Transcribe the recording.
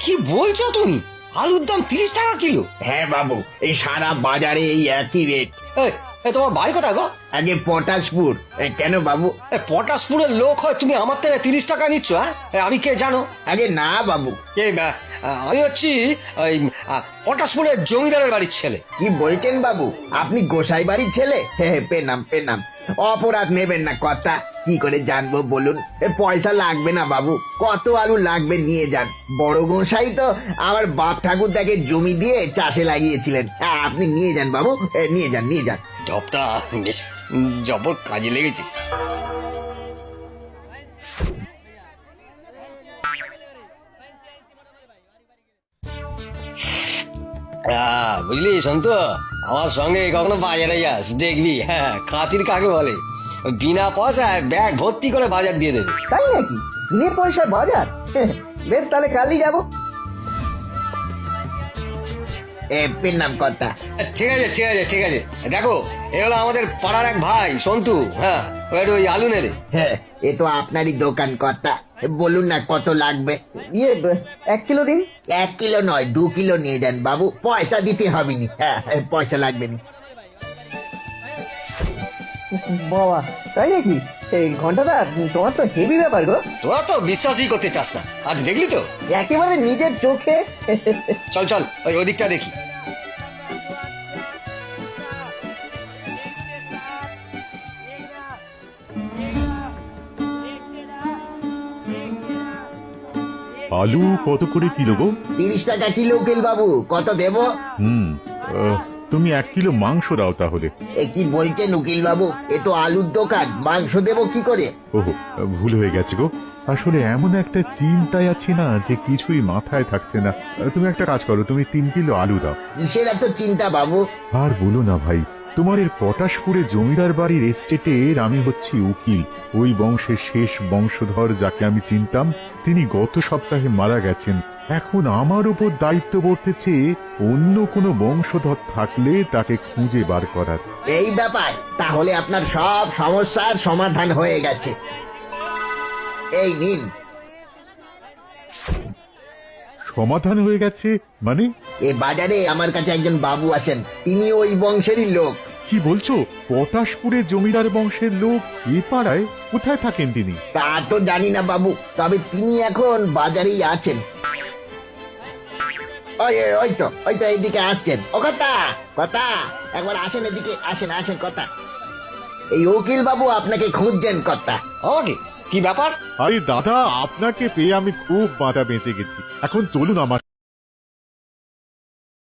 কি বলছো তুমি? আলুর দাম 30 টাকা কিলো? হ্যাঁ বাবু, এই সারা বাজারে এই একই রেট। এই, এই তোমার বাড়ি কোথায় গো? আগে পটাশপুর। কেন বাবু? পটাশপুরের লোক হয় তুমি আমার থেকে 30 টাকা নিচ্ছ? হ্যাঁ, আমি কে জানো? আগে না বাবু। আমি হচ্ছি ওই পটাশপুরের জমিদারের বাড়ির ছেলে। কি বলছেন বাবু? আপনি গোসাই বাড়ির ছেলে? পেনাম পেনাম। অপরাধ নেবেন না কথা। কি করে জানবো বলুন? পয়সা লাগবে না বাবু, কত আলু লাগবে নিয়ে যান। বড় গোসাই তো আমার বাপ ঠাকুর তাকে জমি দিয়ে চাষে লাগিয়েছিলেন। আপনি নিয়ে যান বাবু, নিয়ে যান নিয়ে যান। জবটা বেশ জবর কাজে লেগেছে। বুঝলি সন্তু, আমার সঙ্গে কখনো বাজারে যাস দেখবি, হ্যাঁ খাতির কাকে বলে। বিনা পয়সায় ব্যাগ ভর্তি করে বাজার দিয়ে দেবে। তাই নাকি? বিনে পয়সার বাজার? বেশ, তাহলে কালই যাবো। পেনাম কথা। ঠিক আছে ঠিক আছে ঠিক আছে, দেখো এ হলো আমাদের পাড়ার এক ভাই সন্তু। হ্যাঁ, ওই আলু নেবে। হ্যাঁ, এ তো আপনারই দোকান কথা। বলুন না কত লাগবে। 1 কিলো দিন। 1 কিলো নয়, 2 কিলো নিয়ে যান বাবু, পয়সা দিতে হবে নি। হ্যাঁ, পয়সা লাগবে না। বাবা, তাই নাকি? এই ঘন্টাটা তোমার তো হেভি ব্যাপার গো। তোরা তো বিশ্বাসই করতে চাস না, আজ দেখলি তো। একেবারে নিজের চোখে। চল চল ওই ওদিকটা দেখি। আলু কত করে কিলো গো? 30 টাকা কিলো উকিল বাবু, কত দেব? তুমি 1 কিলো মাংস দাও তাহলে। এ কি বলছেন উকিল বাবু? এ তো আলুর দোকান, মাংস দেব কি করে? ওহো, ভুল হয়ে গেছে গো। আসলে এমন একটা চিন্তায় আছি না যে কিছুই মাথায় থাকছে না। তুমি একটা কাজ করো, তুমি 3 কিলো আলু দাও। কিসের এত চিন্তা বাবু? আর বলো না ভাই, তোমার এর পটাশপুরে জমিদার বাড়ির এস্টেটের আমি হচ্ছি উকিল। ওই বংশের শেষ বংশধর যাকে আমি চিনতাম, তিনি গত সপ্তাহে মারা গেছেন। এখন আমার উপর দায়িত্ব পড়তেছে অন্য কোনো বংশধর থাকলে তাকে খুঁজে বার করার। এই ব্যাপার, তাহলে আপনার সব সমস্যার সমাধান হয়ে গেছে। এই নিন। সমাধান হয়ে গেছে মানে? এ বাজারে আমার কাছে একজন বাবু আসেন, তিনি ওই বংশেরই লোক। কি বলছো? পটাশপুরে জমিদার বংশের লোক এ পাড়ায়? কোথায় থাকেন তিনি? তা তো জানি না বাবু, তবে তিনি এখন বাজারেই আছেন। ওই তো এইদিকে আসছেন। ও কথা কথা, একবার আসেন এদিকে, আসেন আসেন কথা। এই উকিল বাবু আপনাকে খুঁজছেন কথা। আমাকে? কি ব্যাপার? আরে দাদা, আপনাকে পেয়ে আমি খুব মাথা বেঁচে গেছি। এখন চলুন আমার